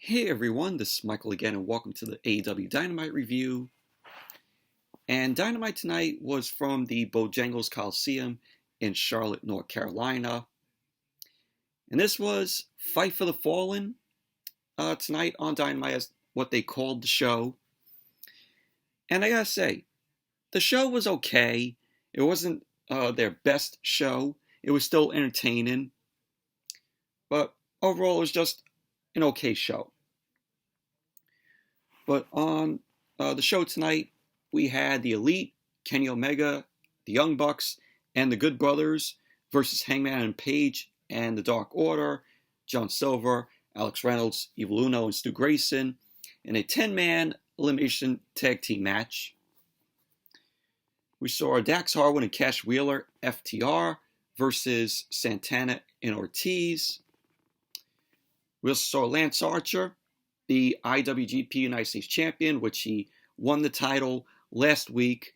Hey everyone, this is Michael again, and welcome to the AEW Dynamite review. And Dynamite tonight was from the Bojangles Coliseum in Charlotte, North Carolina. And this was Fight for the Fallen tonight on Dynamite, as what they called the show. And I gotta say, the show was okay. It wasn't their best show. It was still entertaining. But overall, it was just an okay show. But on the show tonight, we had the Elite, Kenny Omega, the Young Bucks, and the Good Brothers versus Hangman and Page and the Dark Order, John Silver, Alex Reynolds, Evil Uno, and Stu Grayson in a 10-man elimination tag team match. We saw Dax Harwood and Cash Wheeler, FTR, versus Santana and Ortiz. We also saw Lance Archer, the IWGP United States Champion, which he won the title last week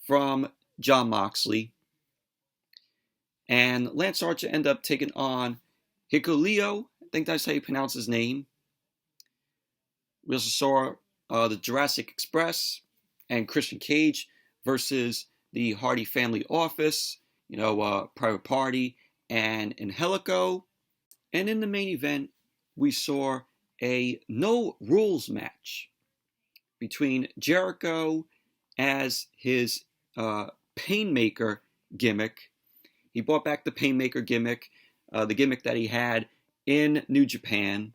from Jon Moxley. And Lance Archer ended up taking on Hikuleo, I think that's how you pronounce his name. We also saw the Jurassic Express and Christian Cage versus the Hardy Family Office, Private Party and Angelico. And in the main event, we saw a no rules match between Jericho as his Painmaker gimmick. He brought back the Painmaker gimmick, the gimmick that he had in New Japan.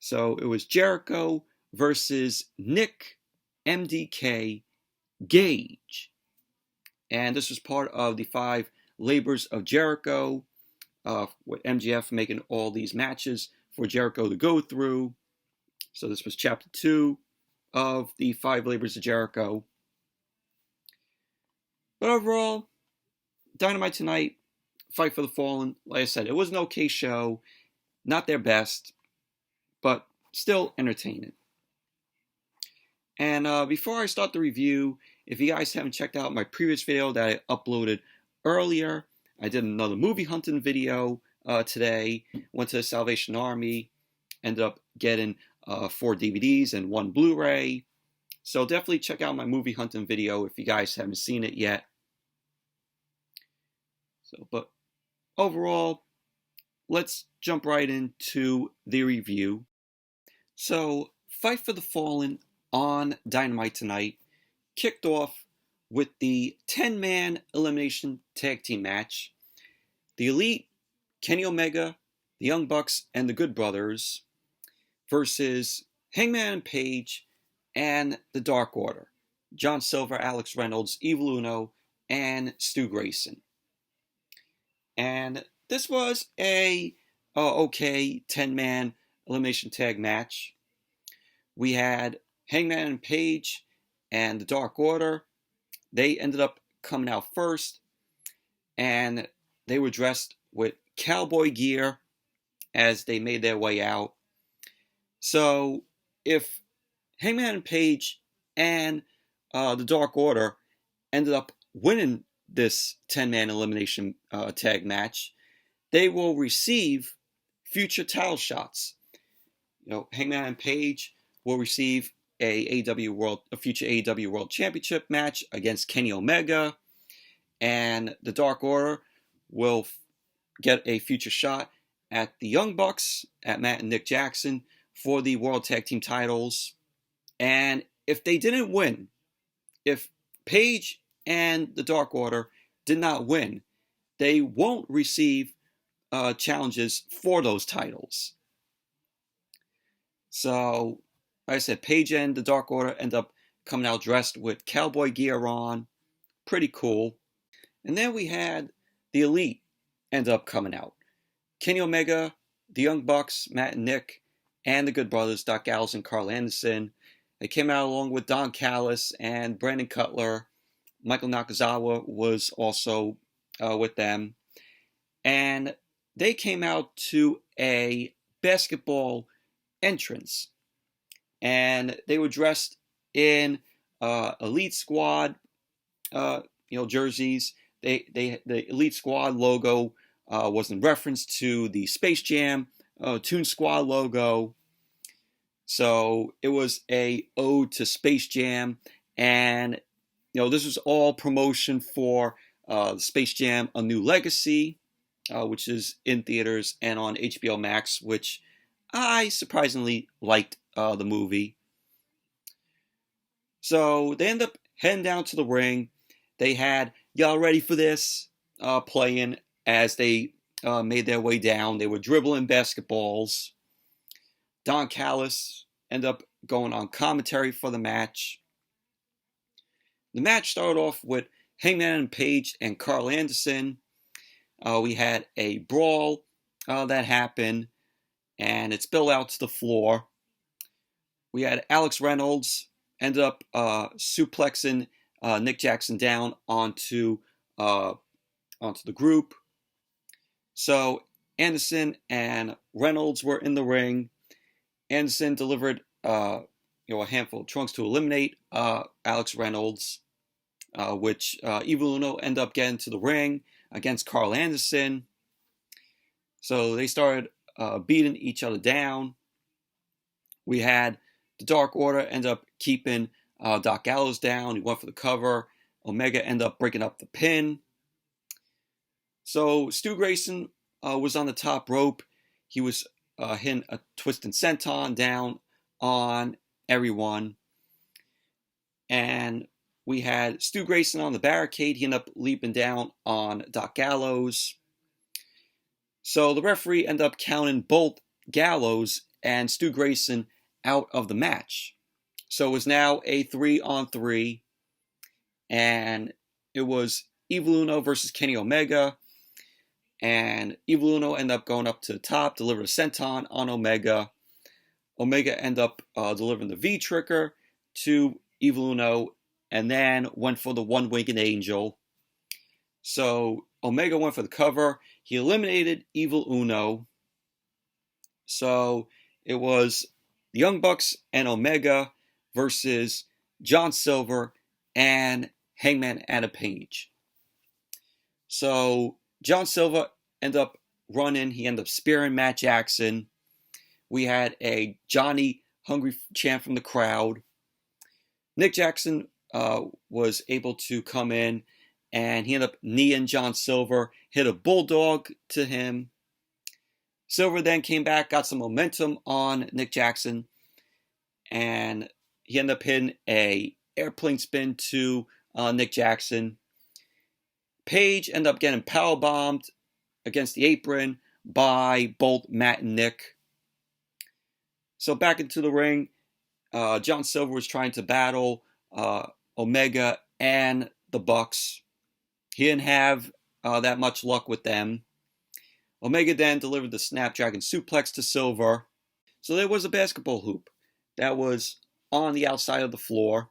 So it was Jericho versus Nick MDK Gage. And this was part of the 5 labors of Jericho, with MJF making all these matches for Jericho to go through. So this was chapter 2 of the 5 labors of Jericho. But overall, Dynamite tonight, Fight for the Fallen, like I said, it was an okay show. Not their best, but still entertaining. And before I start the review, if you guys haven't checked out my previous video that I uploaded earlier, I did another movie hunting video today. Went to the Salvation Army, ended up getting 4 DVDs and 1 Blu-ray. So definitely check out my movie hunting video if you guys haven't seen it yet. But overall, let's jump right into the review. So, Fight for the Fallen on Dynamite tonight kicked off with the 10-man elimination tag team match. The Elite, Kenny Omega, the Young Bucks, and the Good Brothers versus Hangman and Page and the Dark Order, John Silver, Alex Reynolds, Evil Uno, and Stu Grayson. And this was a okay 10-man elimination tag match. We had Hangman and Page and the Dark Order. They ended up coming out first, and they were dressed with cowboy gear as they made their way out. So if Hangman and Page and the Dark Order ended up winning this 10-man elimination tag match, they will receive future title shots. Hangman and Page will receive a future AEW World Championship match against Kenny Omega, and the Dark Order will get a future shot at the Young Bucks, at Matt and Nick Jackson, for the World Tag Team titles. And if they didn't win, if Page and the Dark Order did not win, they won't receive challenges for those titles. So, like I said, Page and the Dark Order end up coming out dressed with cowboy gear on. Pretty cool. And then we had the Elite end up coming out. Kenny Omega, the Young Bucks, Matt and Nick, and the Good Brothers, Doc Gallows and Carl Anderson. They came out along with Don Callis and Brandon Cutler. Michael Nakazawa was also with them. And they came out to a basketball entrance. And they were dressed in Elite Squad jerseys. The Elite Squad logo was in reference to the Space Jam Toon Squad logo. So it was a ode to Space Jam, and this was all promotion for Space Jam: A New Legacy, which is in theaters and on HBO Max, which I surprisingly liked the movie. So they end up heading down to the ring. They had "Y'all Ready for This" playing as they made their way down. They were dribbling basketballs. Don Callis ended up going on commentary for the match. The match started off with Hangman and Page and Carl Anderson. We had a brawl that happened, and it spilled out to the floor. We had Alex Reynolds ended up suplexing Nick Jackson down onto the group. So Anderson and Reynolds were in the ring. Anderson delivered a handful of trunks to eliminate Alex Reynolds, which Evil Uno ended up getting to the ring against Carl Anderson. So they started beating each other down. We had the Dark Order end up keeping Doc Gallows down. He went for the cover. Omega ended up breaking up the pin. So Stu Grayson was on the top rope. He was hitting a twisting senton down on everyone. And we had Stu Grayson on the barricade. He ended up leaping down on Doc Gallows. So the referee ended up counting both Gallows and Stu Grayson out of the match. So it was now a 3-on-3. And it was Evil Uno versus Kenny Omega. And Evil Uno ended up going up to the top, delivered a senton on Omega. Omega ended up delivering the V-trigger to Evil Uno, and then went for the one-winged angel. So Omega went for the cover. He eliminated Evil Uno. So it was the Young Bucks and Omega versus John Silver and Hangman Adam Page. So John Silver ended up running. He ended up spearing Matt Jackson. We had a Johnny Hungry chant from the crowd. Nick Jackson was able to come in, and he ended up kneeing John Silver, hit a bulldog to him. Silver then came back, got some momentum on Nick Jackson, and he ended up hitting a airplane spin to Nick Jackson. Page ended up getting powerbombed against the apron by both Matt and Nick. So back into the ring, John Silver was trying to battle Omega and the Bucks. He didn't have that much luck with them. Omega then delivered the Snapdragon suplex to Silver. So there was a basketball hoop that was on the outside of the floor.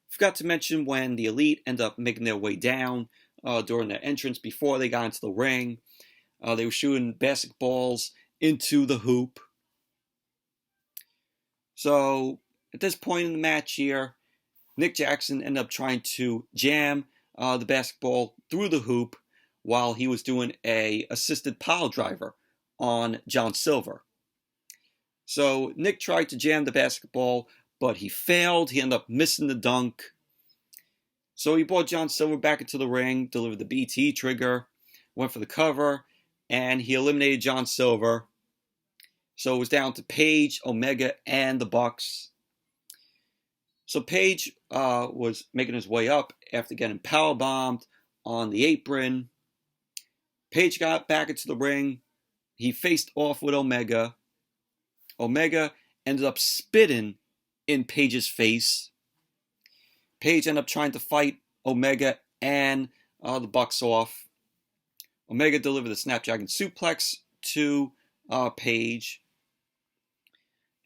Forgot to mention when the Elite ended up making their way down during their entrance before they got into the ring. They were shooting basketballs into the hoop. So at this point in the match here, Nick Jackson ended up trying to jam the basketball through the hoop while he was doing a assisted pile driver on John Silver. So Nick tried to jam the basketball, but he failed. He ended up missing the dunk. So he brought John Silver back into the ring, delivered the BT trigger, went for the cover, and he eliminated John Silver. So it was down to Page, Omega, and the Bucks. So Page was making his way up after getting powerbombed on the apron. Page got back into the ring. He faced off with Omega. Omega ended up spitting in Page's face. Page ended up trying to fight Omega and the Bucks off. Omega delivered the Snapdragon suplex to Page.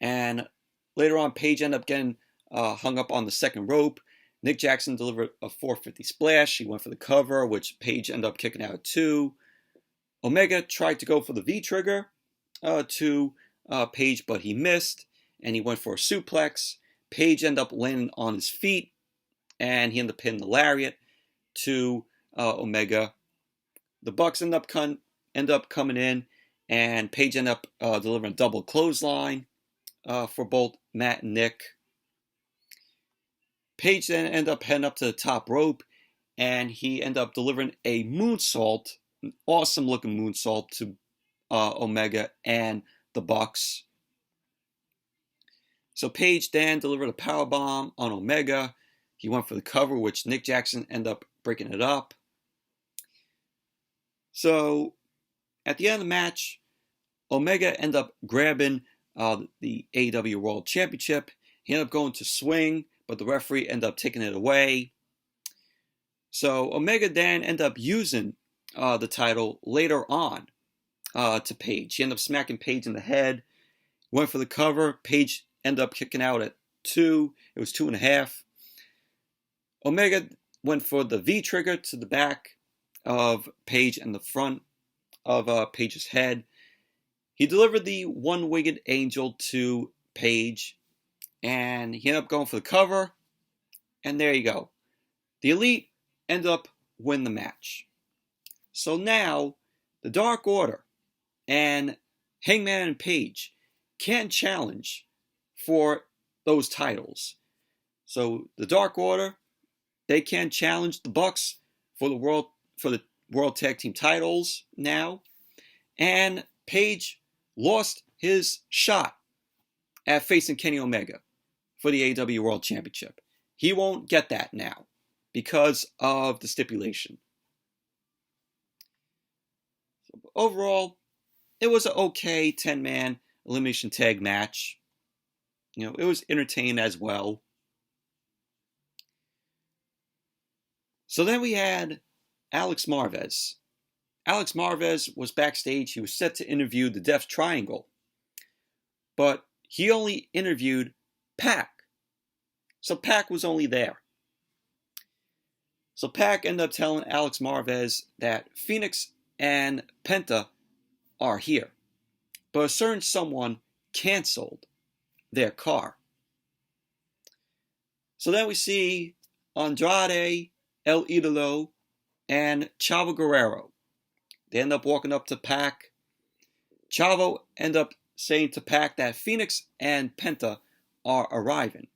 And later on, Page ended up getting hung up on the second rope. Nick Jackson delivered a 450 splash. He went for the cover, which Page ended up kicking out too. Omega tried to go for the V-trigger to Page, but he missed, and he went for a suplex. Page ended up landing on his feet, and he ended up pinning the lariat to Omega. The Bucks end up coming in, and Page ended up delivering a double clothesline for both Matt and Nick. Page then ended up heading up to the top rope, and he ended up delivering a moonsault, an awesome looking moonsault to Omega and the Bucks. So Page then delivered a powerbomb on Omega. He went for the cover, which Nick Jackson ended up breaking it up. So at the end of the match, Omega ended up grabbing the AEW World Championship. He ended up going to swing, but the referee ended up taking it away. So Omega then ended up using the title later on to Page. He ended up smacking Page in the head, went for the cover. Page ended up kicking out at 2. It was 2.5. Omega went for the V trigger to the back of Page and the front of Page's head. He delivered the one-winged angel to Page, and he ended up going for the cover, and there you go. The Elite ended up winning the match. So now, the Dark Order and Hangman and Page can challenge for those titles. So the Dark Order, they can challenge the Bucks for the World Tag Team titles now, and Page lost his shot at facing Kenny Omega for the AEW World Championship. He won't get that now because of the stipulation. So overall, it was an okay 10-man elimination tag match. You know, it was entertaining as well. So then we had Alex Marvez. Alex Marvez was backstage. He was set to interview the Death Triangle, but he only interviewed Pac. So Pac was only there. So Pac ended up telling Alex Marvez that Phoenix and Penta are here, but a certain someone canceled their car. So then we see Andrade, El Idolo, and Chavo Guerrero. They end up walking up to Pac. Chavo end up saying to Pac that Phoenix and Penta are arriving,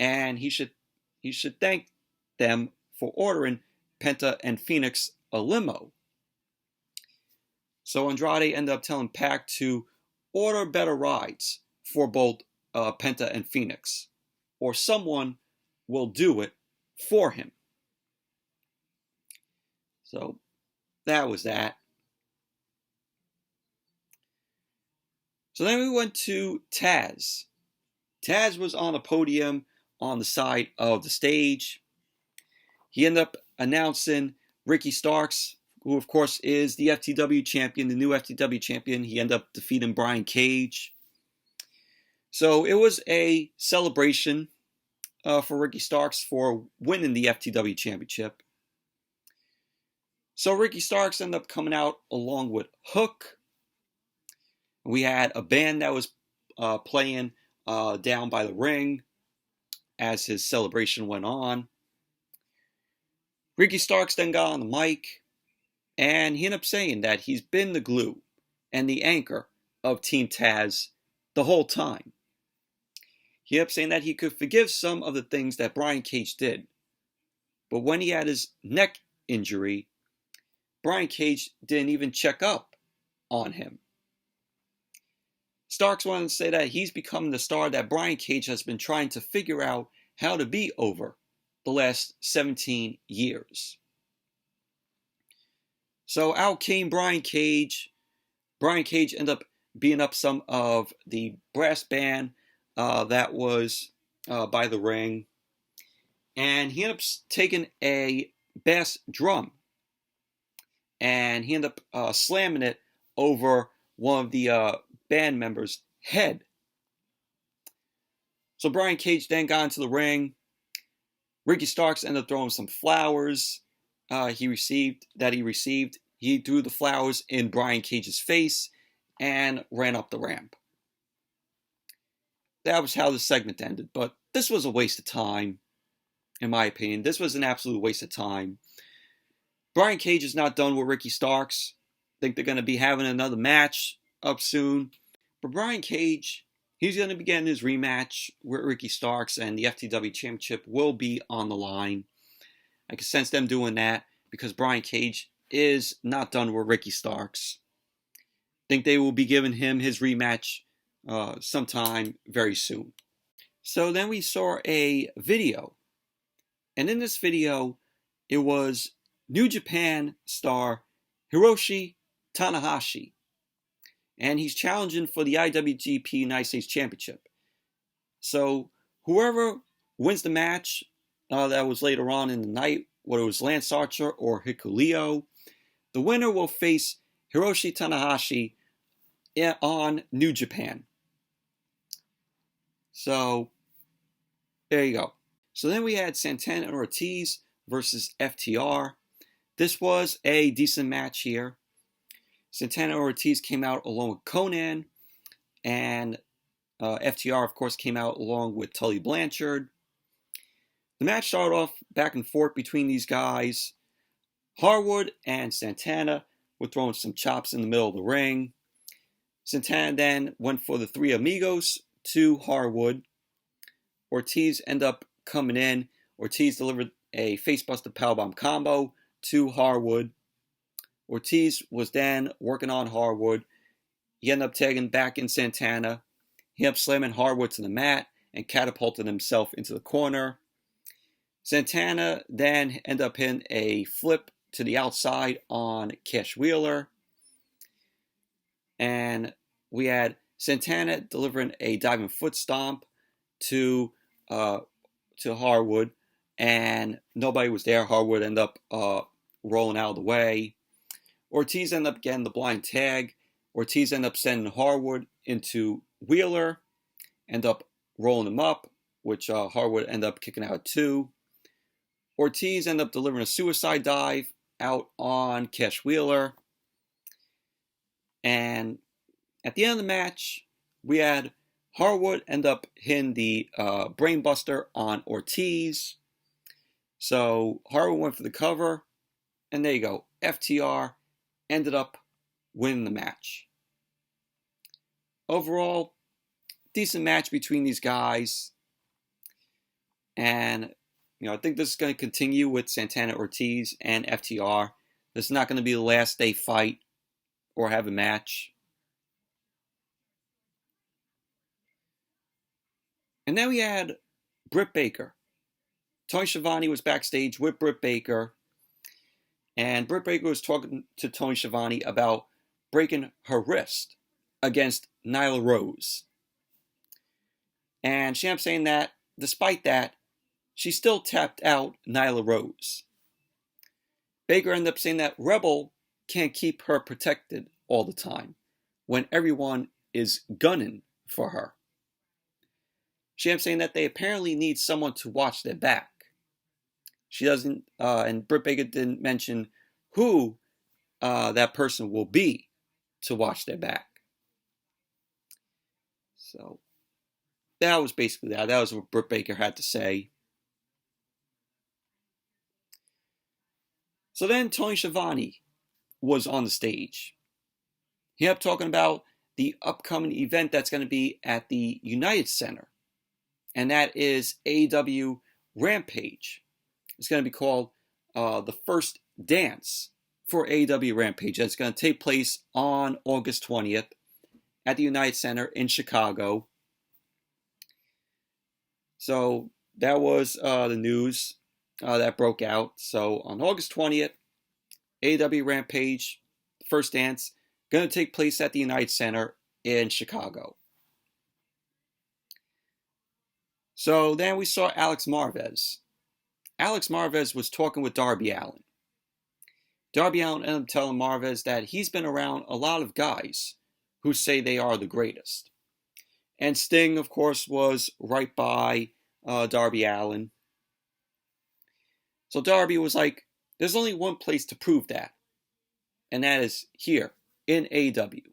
and he should thank them for ordering Penta and Phoenix a limo. So Andrade ended up telling Pac to order better rides for both Penta and Phoenix, or someone will do it for him. So that was that. So then we went to Taz. Taz was on a podium on the side of the stage. He ended up announcing Ricky Starks, who of course is the FTW champion, the new FTW champion. He ended up defeating Brian Cage. So it was a celebration for Ricky Starks for winning the FTW championship. So Ricky Starks ended up coming out along with Hook. We had a band that was playing down by the ring as his celebration went on. Ricky Starks then got on the mic, and he ended up saying that he's been the glue and the anchor of Team Taz the whole time. He ended up saying that he could forgive some of the things that Brian Cage did, but when he had his neck injury, Brian Cage didn't even check up on him. Starks wanted to say that he's become the star that Brian Cage has been trying to figure out how to be over the last 17 years. So out came Brian Cage. Brian Cage ended up beating up some of the brass band that was by the ring. And he ended up taking a bass drum, and he ended up slamming it over one of the band members' head. So Brian Cage then got into the ring. Ricky Starks ended up throwing some flowers he received. He threw the flowers in Brian Cage's face and ran up the ramp. That was how the segment ended, but this was a waste of time, in my opinion. This was an absolute waste of time. Brian Cage is not done with Ricky Starks. Think they're going to be having another match up soon. But Brian Cage, he's going to be getting his rematch with Ricky Starks, and the FTW Championship will be on the line. I can sense them doing that because Brian Cage is not done with Ricky Starks. Think they will be giving him his rematch sometime very soon. So then we saw a video, and in this video, it was New Japan star Hiroshi Tanahashi, and he's challenging for the IWGP United States Championship. So whoever wins the match that was later on in the night, whether it was Lance Archer or Hikuleo, the winner will face Hiroshi Tanahashi on New Japan. So there you go. So then we had Santana and Ortiz versus FTR. This was a decent match here. Santana and Ortiz came out along with Conan, and FTR, of course, came out along with Tully Blanchard. The match started off back and forth between these guys. Harwood and Santana were throwing some chops in the middle of the ring. Santana then went for the Three Amigos to Harwood. Ortiz ended up coming in. Ortiz delivered a facebuster powerbomb combo to Harwood. Ortiz was then working on Harwood. He ended up tagging back in Santana. He ended up slamming Harwood to the mat and catapulted himself into the corner. Santana then ended up hitting a flip to the outside on Cash Wheeler. And we had Santana delivering a diving foot stomp to Harwood, and nobody was there. Harwood ended up rolling out of the way. Ortiz ended up getting the blind tag. Ortiz ended up sending Harwood into Wheeler, ended up rolling him up, which Harwood ended up kicking out too. Ortiz ended up delivering a suicide dive out on Cash Wheeler. And at the end of the match, we had Harwood end up hitting the brainbuster on Ortiz. So Harwood went for the cover, and there you go. FTR ended up winning the match. Overall, decent match between these guys. And, I think this is going to continue with Santana Ortiz and FTR. This is not going to be the last they fight or have a match. And then we had Britt Baker. Tony Schiavone was backstage with Britt Baker. And Britt Baker was talking to Tony Schiavone about breaking her wrist against Nyla Rose. And she ended up saying that, despite that, she still tapped out Nyla Rose. Baker ended up saying that Rebel can't keep her protected all the time when everyone is gunning for her. She ended up saying that they apparently need someone to watch their back. She doesn't, and Britt Baker didn't mention who that person will be to watch their back. So that was basically that. That was what Britt Baker had to say. So then Tony Schiavone was on the stage. He ended up talking about the upcoming event that's going to be at the United Center. And that is AEW Rampage. It's going to be called the First Dance for AEW Rampage. It's going to take place on August 20th at the United Center in Chicago. So that was the news that broke out. So on August 20th, AEW Rampage, First Dance, going to take place at the United Center in Chicago. So then we saw Alex Marvez. Alex Marvez was talking with Darby Allin. Darby Allin ended up telling Marvez that he's been around a lot of guys who say they are the greatest. And Sting, of course, was right by Darby Allin. So Darby was like, there's only one place to prove that. And that is here in AEW.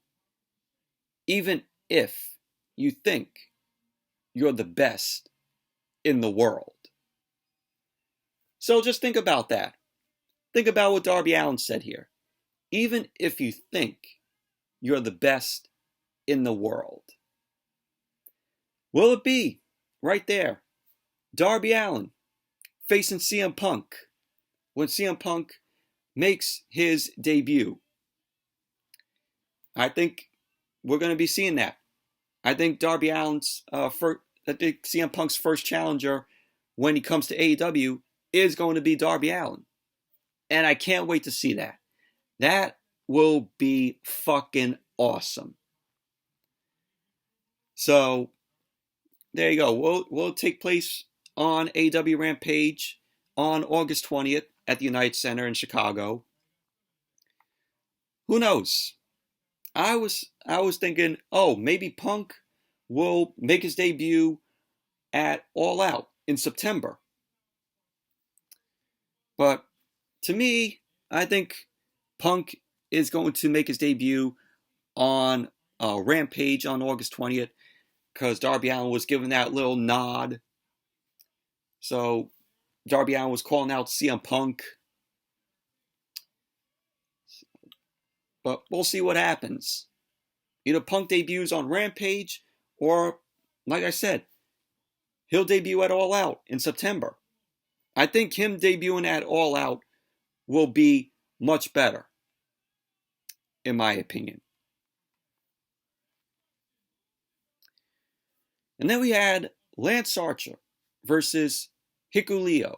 Even if you think you're the best in the world. So just think about that. Think about what Darby Allin said here. even if you think you're the best in the world. Will it be right there? Darby Allin facing CM Punk when CM Punk makes his debut. I think we're going to be seeing that. I think Darby Allin's I think CM Punk's first challenger when he comes to AEW is going to be Darby Allin. And I can't wait to see that. That will be fucking awesome. So, there you go. Will take place on AEW Rampage on August 20th at the United Center in Chicago. Who knows? I was thinking, oh, maybe Punk will make his debut at All Out in September. But to me, I think Punk is going to make his debut on Rampage on August 20th because Darby Allin was giving that little nod. So Darby Allin was calling out CM Punk. But we'll see what happens. Either Punk debuts on Rampage or, like I said, he'll debut at All Out in September. I think him debuting at All Out will be much better, in my opinion. And then we had Lance Archer versus Hikuleo.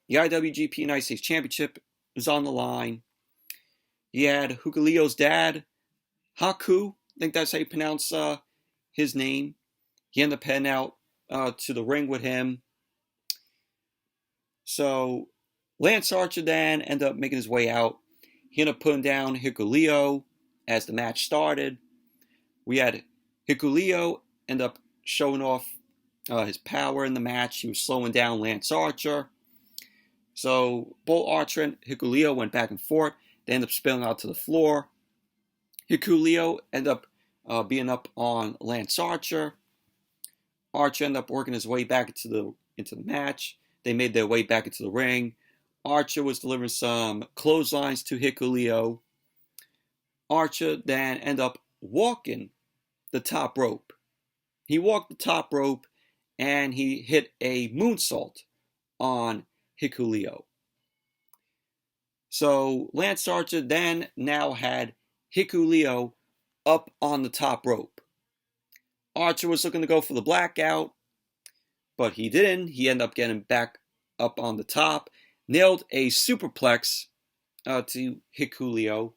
The IWGP United States Championship is on the line. You had Hikuleo's dad, Haku, I think that's how you pronounce his name. He ended up heading out to the ring with him. So Lance Archer then ended up making his way out. He ended up putting down Hikuleo as the match started. We had Hikuleo end up showing off his power in the match. He was slowing down Lance Archer. So both Archer and Hikuleo went back and forth. They ended up spilling out to the floor. Hikuleo ended up being up on Lance Archer. Archer ended up working his way back into the match. They made their way back into the ring. Archer was delivering some clotheslines to Hikuleo. Archer then ended up walking the top rope. He walked the top rope and he hit a moonsault on Hikuleo. So Lance Archer then now had Hikuleo up on the top rope. Archer was looking to go for the blackout, but he didn't. He ended up getting back up on the top, nailed a superplex to Hikuleo.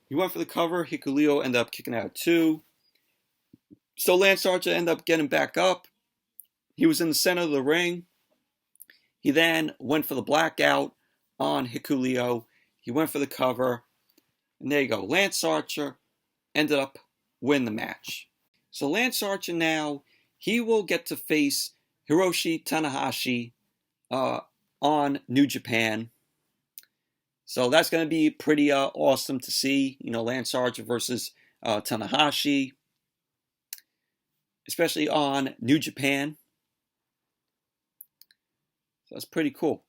He went for the cover. Hikuleo ended up kicking out too. So Lance Archer ended up getting back up. He was in the center of the ring. He then went for the blackout on Hikuleo. He went for the cover. And there you go. Lance Archer ended up winning the match. So Lance Archer now, he will get to face Hiroshi Tanahashi on New Japan. So that's going to be pretty awesome to see. You know, Lance Archer versus Tanahashi. Especially on New Japan. So that's pretty cool.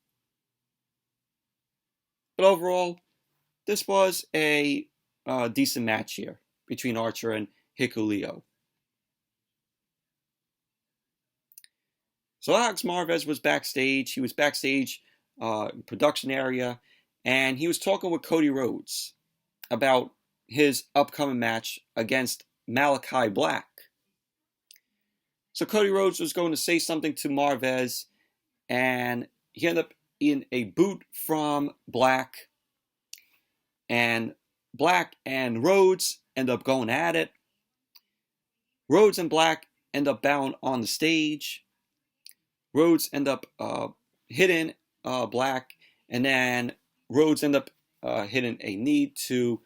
But overall, this was a decent match here between Archer and Hikuleo. So Alex Marvez was backstage. He was backstage production area, and he was talking with Cody Rhodes about his upcoming match against Malachi Black. So Cody Rhodes was going to say something to Marvez, and he ended up in a boot from Black, and Black and Rhodes end up going at it. Rhodes and Black end up bound on the stage. Rhodes end up hitting Black, and then Rhodes end up hitting a knee to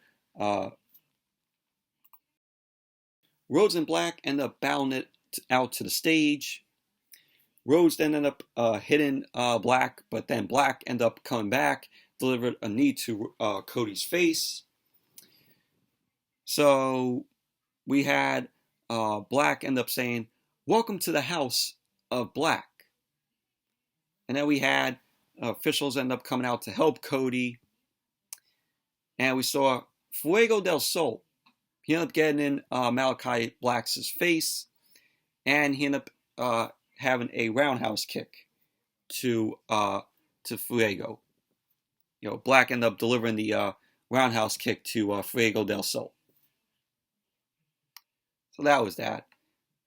Rhodes and Black end up bounding it out to the stage. Rhodes then ended up hitting Black, but then Black ended up coming back, delivered a knee to Cody's face. So we had Black end up saying, "Welcome to the house of Black." And then we had officials end up coming out to help Cody. And we saw Fuego del Sol. He ended up getting in Malachi Black's face, and he ended up having a roundhouse kick to Fuego. Black ended up delivering the roundhouse kick to Fuego del Sol. So that was that.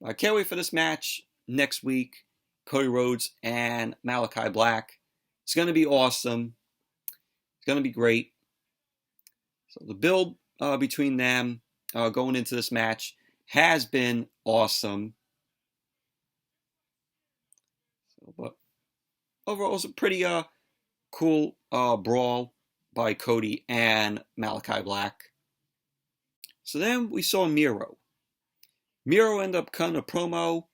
I can't wait for this match next week. Cody Rhodes and Malachi Black. It's going to be awesome. It's going to be great. So the build between them going into this match has been awesome. But overall, it was a pretty cool brawl by Cody and Malachi Black. So then we saw Miro. Miro ended up cutting a promo,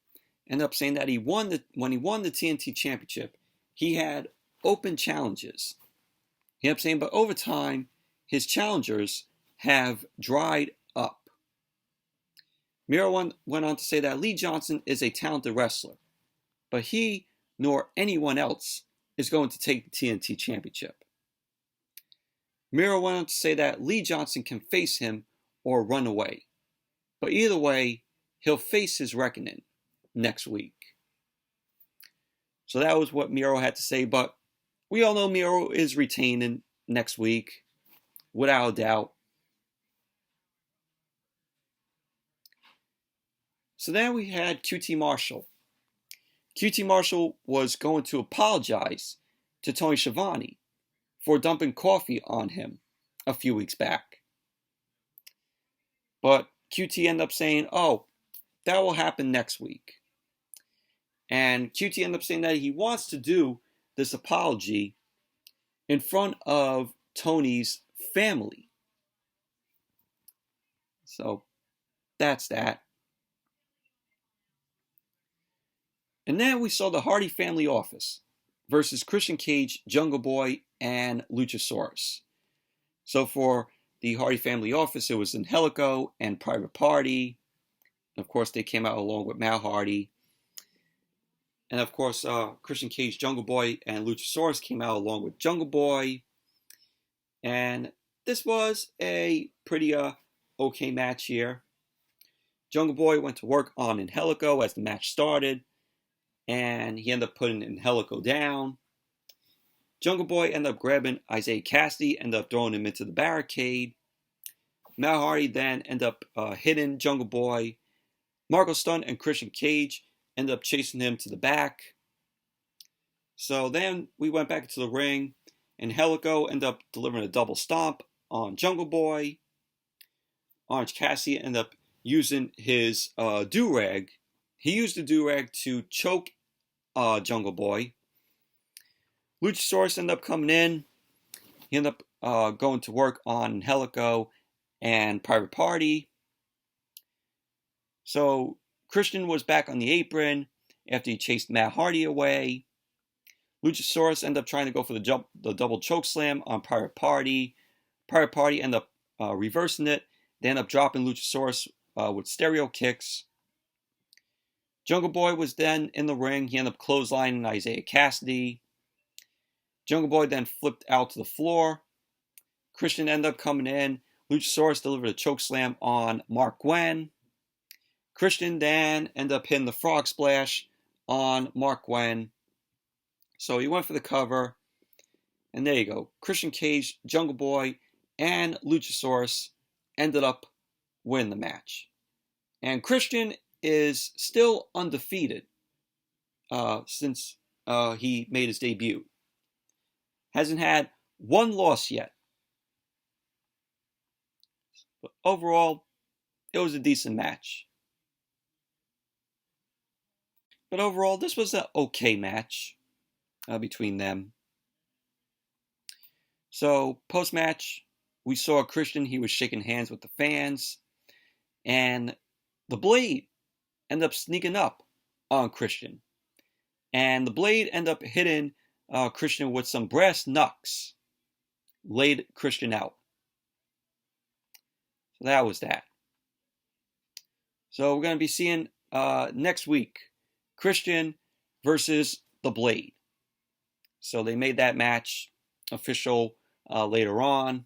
ended up saying that when he won the TNT Championship, he had open challenges. He ended up saying, but over time, his challengers have dried up. Miro went on to say that Lee Johnson is a talented wrestler, but he nor anyone else is going to take the TNT Championship. Miro went on to say that Lee Johnson can face him or run away, but either way, he'll face his reckoning next week. So that was what Miro had to say, but we all know Miro is retaining next week, without a doubt. So then we had QT Marshall. QT Marshall was going to apologize to Tony Schiavone for dumping coffee on him a few weeks back. But QT ended up saying, oh, that will happen next week. And QT ended up saying that he wants to do this apology in front of Tony's family. So that's that. And then we saw the Hardy Family Office versus Christian Cage, Jungle Boy, and Luchasaurus. So for the Hardy Family Office, it was Angelico and Private Party. And of course, they came out along with Matt Hardy. And of course, Christian Cage, Jungle Boy, and Luchasaurus came out along with Jungle Boy. And this was a pretty okay match here. Jungle Boy went to work on Angelico as the match started, and he ended up putting Angelico down. Jungle Boy ended up grabbing Isaiah Cassidy, ended up throwing him into the barricade. Matt Hardy then ended up hitting Jungle Boy. Marco Stunt and Christian Cage ended up chasing him to the back. So then we went back into the ring, and Angelico ended up delivering a double stomp on Jungle Boy. Orange Cassidy ended up using his do-rag. He used the do-rag to choke Jungle Boy. Luchasaurus ended up coming in. He ended up going to work on Angelico and Private Party. So Christian was back on the apron after he chased Matt Hardy away. Luchasaurus ended up trying to go for the double choke slam on Private Party. Private Party ended up reversing it. They ended up dropping Luchasaurus with stereo kicks. Jungle Boy was then in the ring. He ended up clotheslining Isaiah Cassidy. Jungle Boy then flipped out to the floor. Christian ended up coming in. Luchasaurus delivered a choke slam on Mark Gwen. Christian then ended up hitting the frog splash on Mark Gwen. So he went for the cover. And there you go. Christian Cage, Jungle Boy, and Luchasaurus ended up winning the match. And Christian is still undefeated since he made his debut. Hasn't had one loss yet. But overall, it was a decent match. But overall, this was an okay match between them. So, post-match, we saw Christian. He was shaking hands with the fans. And the Blade ended up sneaking up on Christian. And the Blade ended up hitting Christian with some brass knucks. Laid Christian out. So that was that. So we're going to be seeing next week Christian versus the Blade. So they made that match official later on.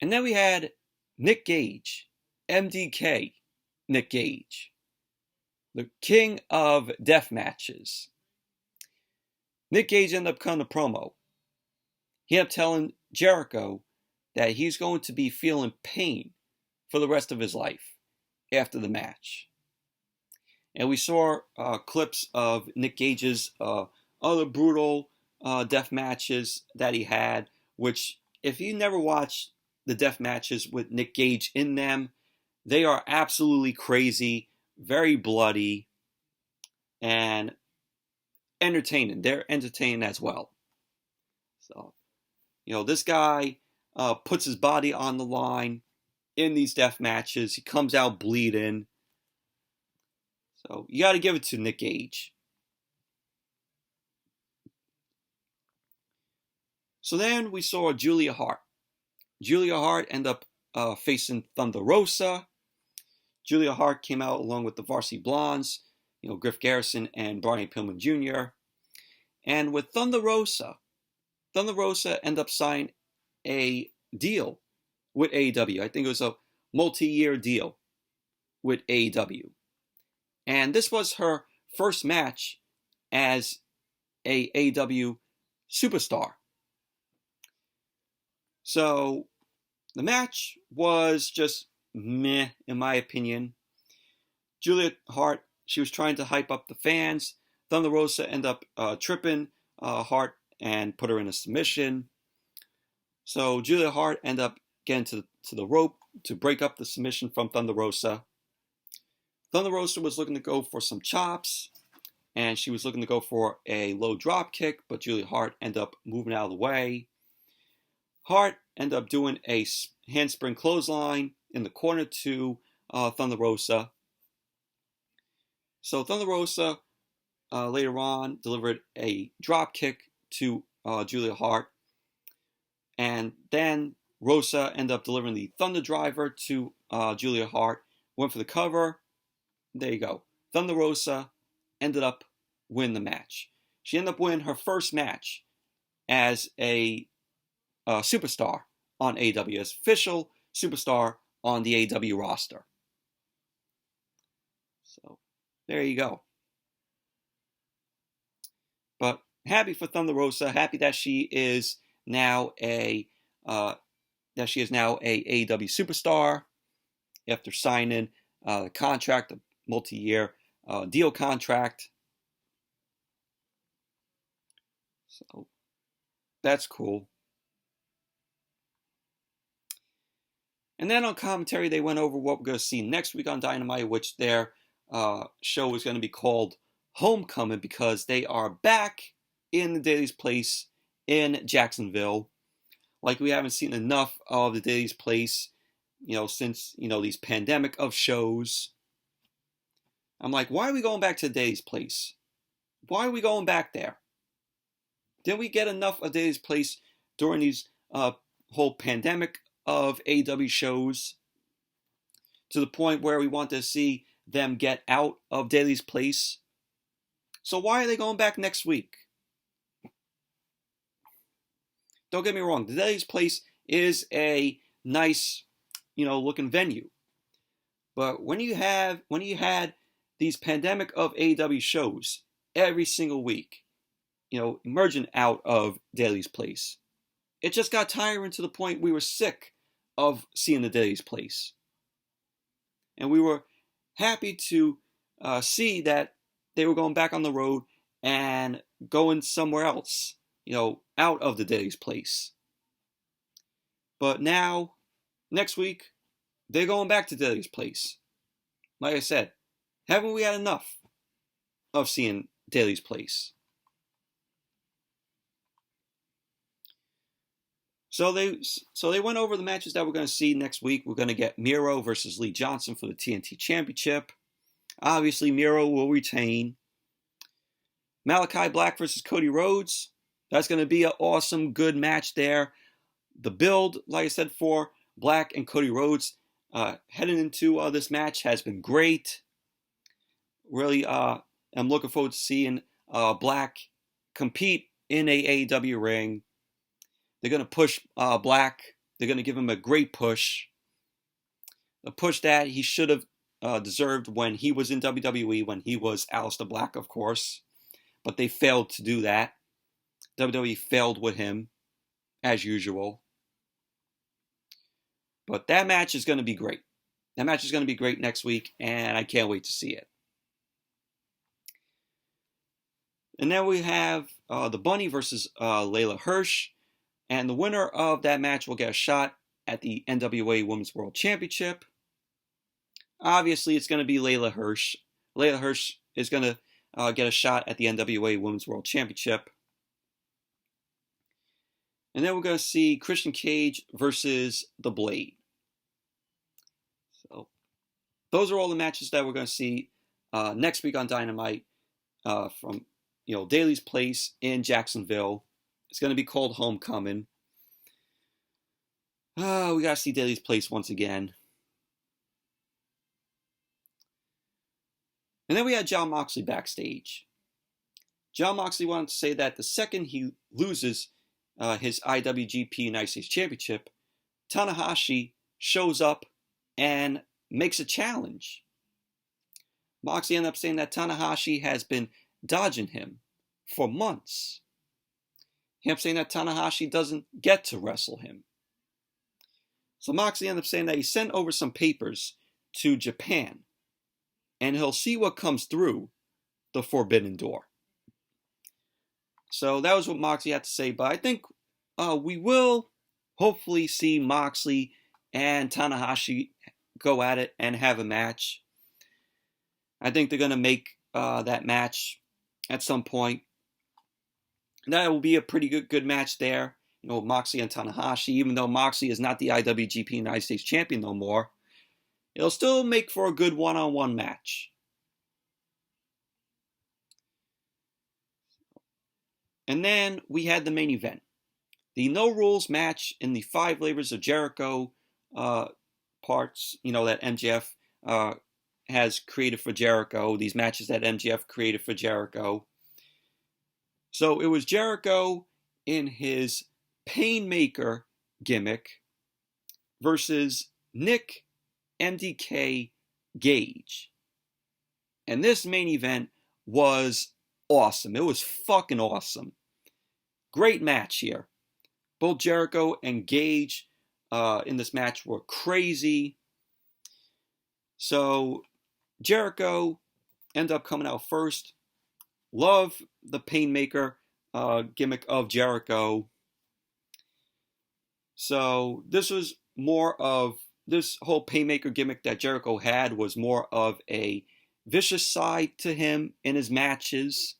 And then we had Nick Gage, MDK Nick Gage, the king of death matches. Nick Gage ended up cutting a promo. He ended up telling Jericho that he's going to be feeling pain for the rest of his life after the match. And we saw clips of Nick Gage's other brutal death matches that he had, which, if you never watched the death matches with Nick Gage in them, they are absolutely crazy, very bloody, and entertaining. They're entertaining as well. So, this guy puts his body on the line in these death matches. He comes out bleeding. So you got to give it to Nick Gage. So then we saw Julia Hart. Julia Hart ended up facing Thunder Rosa. Julia Hart came out along with the Varsity Blondes, Griff Garrison and Barney Pillman Jr. And with Thunder Rosa ended up signing a deal with AEW. I think it was a multi-year deal with AEW. And this was her first match as a AEW superstar. So the match was just meh, in my opinion. Julia Hart, she was trying to hype up the fans. Thunder Rosa ended up tripping Hart and put her in a submission. So Julia Hart ended up getting to the rope to break up the submission from Thunder Rosa. Thunder Rosa was looking to go for some chops, and she was looking to go for a low drop kick, but Julia Hart ended up moving out of the way. Hart ended up doing a handspring clothesline in the corner to Thunder Rosa. So Thunder Rosa later on delivered a drop kick to Julia Hart, and then Rosa ended up delivering the Thunder Driver to Julia Hart, went for the cover. There you go. Thunder Rosa ended up winning the match. She ended up winning her first match as a superstar on AEW, as official superstar on the AEW roster. So there you go. But happy for Thunder Rosa. Happy that she is now a AEW superstar after signing the contract, a multi-year deal contract. So that's cool. And then on commentary, they went over what we're going to see next week on Dynamite, which their show is going to be called Homecoming, because they are back in the Daily's Place in Jacksonville. Like, we haven't seen enough of the Daily's Place, since, these pandemic of shows. I'm like, why are we going back to the Daily's Place? Why are we going back there? Didn't we get enough of Daily's Place during these whole pandemic of AEW shows, to the point where we want to see them get out of Daily's Place? So why are they going back next week? Don't get me wrong, the Daily's Place is a nice, looking venue. But when you had these pandemic of AEW shows every single week, emerging out of Daily's Place, it just got tiring to the point we were sick of seeing the Daily's Place. And we were happy to see that they were going back on the road and going somewhere else, out of the Daily's Place. But now, next week, they're going back to Daily's Place. Like I said, haven't we had enough of seeing Daily's Place? So they went over the matches that we're going to see next week. We're going to get Miro versus Lee Johnson for the TNT Championship. Obviously, Miro will retain. Malachi Black versus Cody Rhodes. That's going to be an awesome, good match there. The build, like I said, for Black and Cody Rhodes heading into this match has been great. Really, I'm looking forward to seeing Black compete in a AEW ring. They're going to push Black They're going to give him a great push. A push that he should have deserved when he was in WWE, when he was Aleister Black, of course. But they failed to do that. WWE failed with him, as usual. But that match is going to be great. That match is going to be great next week, and I can't wait to see it. And then we have the Bunny versus Layla Hirsch. And the winner of that match will get a shot at the NWA Women's World Championship. Obviously, it's going to be Layla Hirsch. Layla Hirsch is going to get a shot at the NWA Women's World Championship. And then we're going to see Christian Cage versus The Blade. So those are all the matches that we're going to see next week on Dynamite from Daly's Place in Jacksonville. It's going to be called Homecoming. We got to see Daly's Place once again. And then we had Jon Moxley backstage. Jon Moxley wanted to say that the second he loses his IWGP United States Championship, Tanahashi shows up and makes a challenge. Moxley ended up saying that Tanahashi has been dodging him for months. He ended up saying that Tanahashi doesn't get to wrestle him. So Moxley ended up saying that he sent over some papers to Japan, and he'll see what comes through the Forbidden Door. So that was what Moxley had to say, but I think we will hopefully see Moxley and Tanahashi go at it and have a match. I think they're going to make that match at some point. That will be a pretty good match there. Moxley and Tanahashi, even though Moxley is not the IWGP United States Champion no more, it'll still make for a good one-on-one match. And then we had the main event. The No Rules match in the 5 Labors of Jericho parts, that MJF has created for Jericho, these matches that MJF created for Jericho. So it was Jericho in his Painmaker gimmick versus Nick MDK Gage. And this main event was awesome. It was fucking awesome. Great match here. Both Jericho and Gage in this match were crazy. So Jericho ended up coming out first. Love the Painmaker gimmick of Jericho. So this was more of, this whole Painmaker gimmick that Jericho had was more of a vicious side to him in his matches.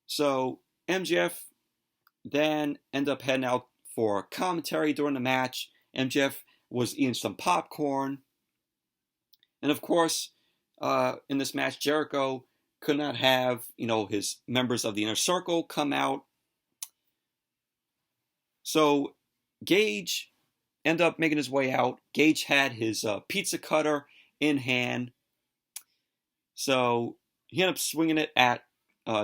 So MJF then ended up heading out for commentary during the match. MJF was eating some popcorn. And of course, in this match, Jericho could not have, his members of the Inner Circle come out. So Gage ended up making his way out. Gage had his pizza cutter in hand. So he ended up swinging it at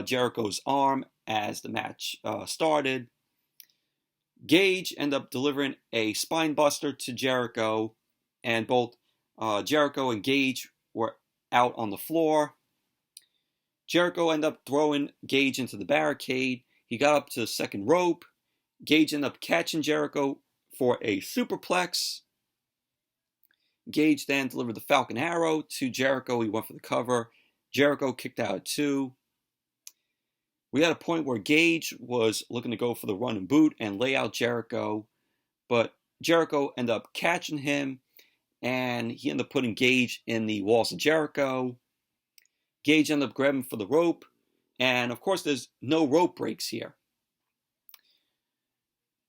Jericho's arm as the match started. Gage ended up delivering a spine buster to Jericho, and both Jericho and Gage were out on the floor. Jericho ended up throwing Gage into the barricade. He got up to the second rope. Gage ended up catching Jericho for a superplex. Gage then delivered the Falcon Arrow to Jericho. He went for the cover. Jericho kicked out at 2. We had a point where Gage was looking to go for the run and boot and lay out Jericho, but Jericho ended up catching him, and he ended up putting Gage in the walls of Jericho. Gage ended up grabbing for the rope, and of course there's no rope breaks here.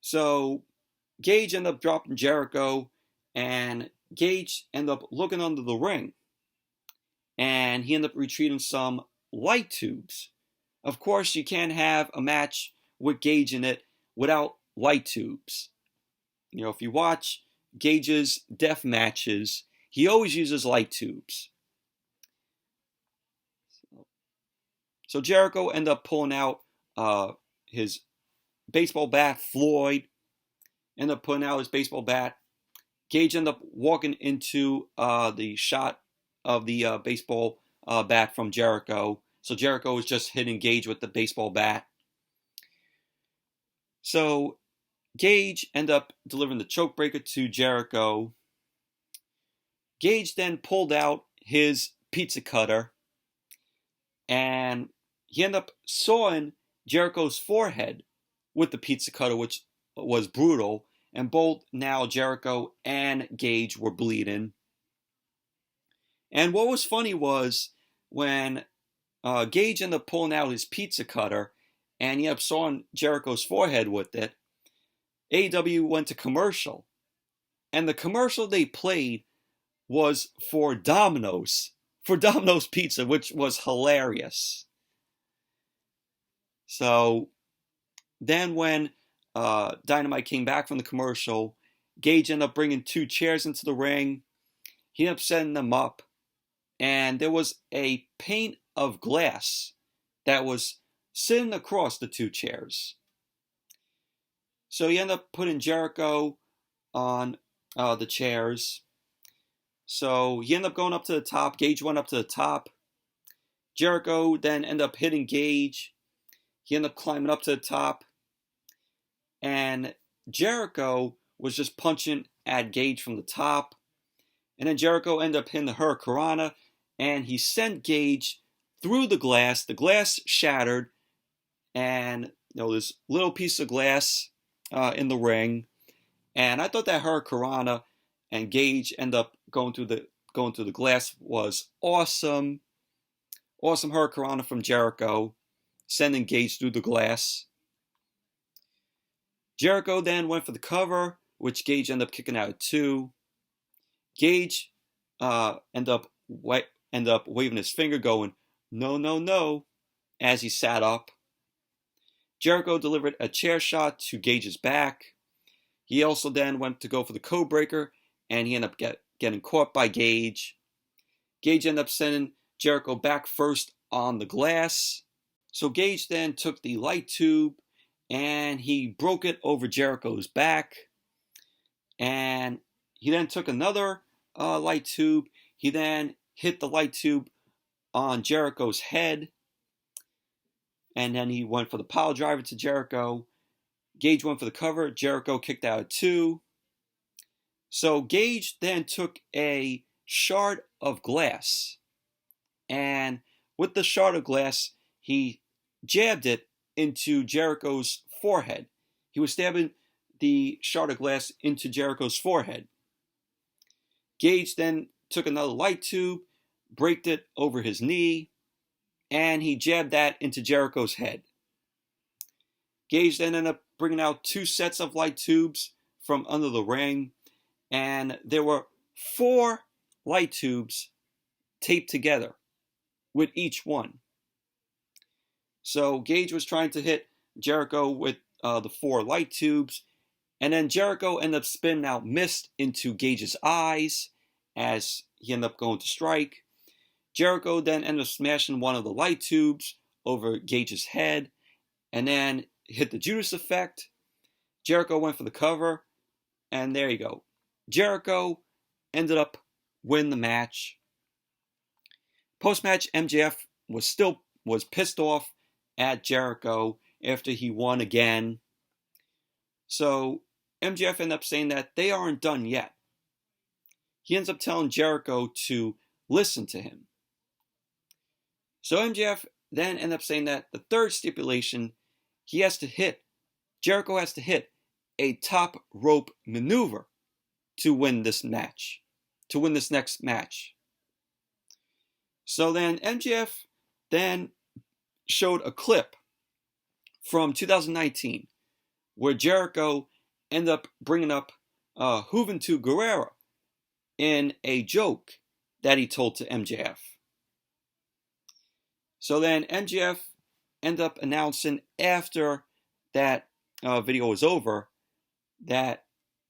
So Gage ended up dropping Jericho, and Gage ended up looking under the ring, and he ended up retrieving some light tubes. Of course, you can't have a match with Gage in it without light tubes. If you watch Gage's death matches, he always uses light tubes. So Jericho ended up pulling out his baseball bat, Floyd, ended up putting out his baseball bat. Gage ended up walking into the shot of the baseball bat from Jericho. So Jericho was just hitting Gage with the baseball bat. So Gage ended up delivering the choke breaker to Jericho. Gage then pulled out his pizza cutter and he ended up sawing Jericho's forehead with the pizza cutter, which was brutal. And both now Jericho and Gage were bleeding. And what was funny was when Gage ended up pulling out his pizza cutter and he ended up sawing Jericho's forehead with it, AEW went to commercial. And the commercial they played was for Domino's Pizza, which was hilarious. So then when Dynamite came back from the commercial, Gage ended up bringing 2 chairs into the ring. He ended up setting them up. And there was a pane of glass that was sitting across the 2 chairs. So he ended up putting Jericho on the chairs. So he ended up going up to the top. Gage went up to the top. Jericho then ended up hitting Gage. He ended up climbing up to the top. And Jericho was just punching at Gage from the top. And then Jericho ended up hitting the Hurricanrana. And he sent Gage through the glass. The glass shattered. And this little piece of glass in the ring. And I thought that Hurricanrana and Gage end up going through the glass was awesome. Awesome Hurricanrana from Jericho, sending Gage through the glass. Jericho then went for the cover, which Gage ended up kicking out at 2. Gage ended up waving his finger, going, "No, no, no," as he sat up. Jericho delivered a chair shot to Gage's back. He also then went to go for the code breaker, and he ended up getting caught by Gage. Gage ended up sending Jericho back first on the glass. So Gage then took the light tube, and he broke it over Jericho's back. And he then took another light tube. He then hit the light tube on Jericho's head. And then he went for the pile driver to Jericho. Gage went for the cover. Jericho kicked out at 2. So Gage then took a shard of glass. And with the shard of glass, he jabbed it into Jericho's forehead. He was stabbing the shard of glass into Jericho's forehead. Gage then took another light tube, braked it over his knee, and he jabbed that into Jericho's head. Gage then ended up bringing out 2 sets of light tubes from under the ring, and there were 4 light tubes taped together with each one. So Gage was trying to hit Jericho with the 4 light tubes, and then Jericho ended up spinning out mist into Gage's eyes as he ended up going to strike. Jericho then ended up smashing one of the light tubes over Gage's head, and then hit the Judas effect. Jericho went for the cover, and there you go. Jericho ended up winning the match. Post-match, MJF was pissed off at Jericho after he won again. So MJF ended up saying that they aren't done yet. He ends up telling Jericho to listen to him. So MJF then ended up saying that the third stipulation, Jericho has to hit a top rope maneuver to win this match, to win this next match. So then MJF then showed a clip from 2019 where Jericho ended up bringing up Juventud Guerrera in a joke that he told to MJF. So then MJF ended up announcing after that video was over that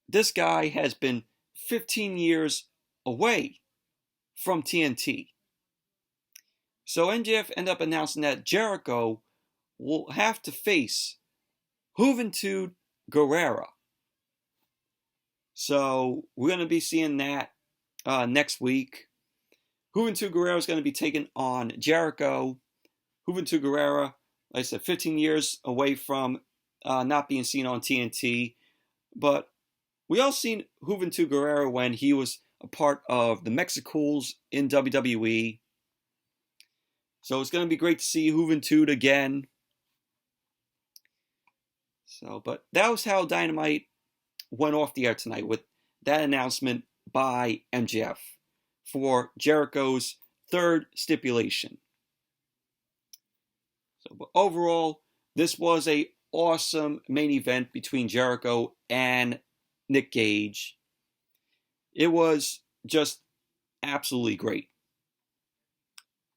this guy has been 15 years away from TNT. So MJF ended up announcing that Jericho will have to face Juventud Guerrera So we're going to be seeing that next week. Juventud Guerrera is going to be taking on Jericho. Juventud Guerrera, like I said, 15 years away from not being seen on TNT. But we all seen Juventud Guerrera when he was a part of the Mexicools in WWE. So it's going to be great to see Juventud again. But that was how Dynamite went off the air tonight, with that announcement by MJF for Jericho's third stipulation. But overall, this was an awesome main event between Jericho and Nick Gage. It was just absolutely great,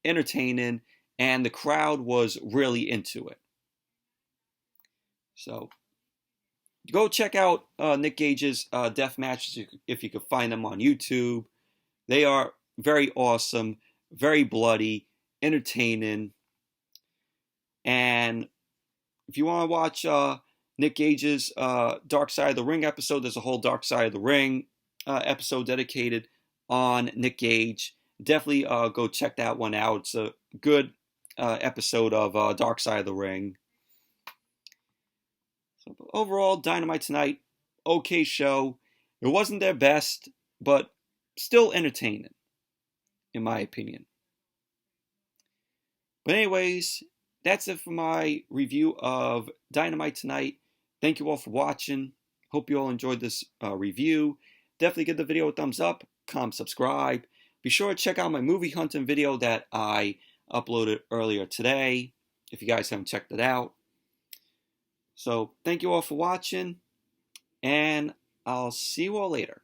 entertaining, and the crowd was really into it. So go check out Nick Gage's death matches if you could find them on YouTube. They are very awesome, very bloody, entertaining. And if you want to watch Nick Gage's Dark Side of the Ring episode, there's a whole Dark Side of the Ring episode dedicated on Nick Gage. Definitely go check that one out. It's a good episode of Dark Side of the Ring. So overall, Dynamite tonight, okay show. It wasn't their best, but still entertaining, in my opinion. But anyways, that's it for my review of Dynamite tonight. Thank you all for watching. Hope you all enjoyed this review. Definitely give the video a thumbs up, comment, subscribe. Be sure to check out my movie hunting video that I uploaded earlier today, if you guys haven't checked it out. So thank you all for watching, and I'll see you all later.